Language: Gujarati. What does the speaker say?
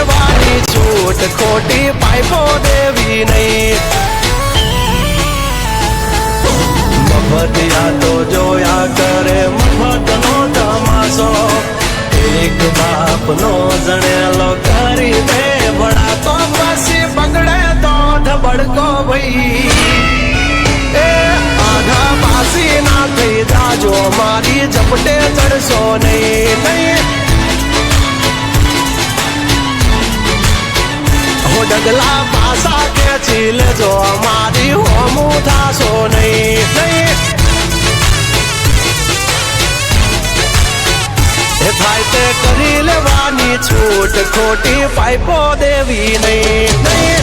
લેવાની છૂટ ખોટી પાઇપો દેવી નહીં મફતિયા તો જોયા કરે મફતનો તમાશો એક બાપનો જણેલો કરી દે બડા તો પછી બગડે તો ધબડકો ભાઈ એ આધા પાસી ના થઈ જાજો મારી ઝપટે ચડશો નહીં ડગલા પાસા ખેંચી લેજો મારી હોમું થાશો નહીં થાય તે કરી લેવાની છૂટ ખોટી પાઇપો દેવી નહીં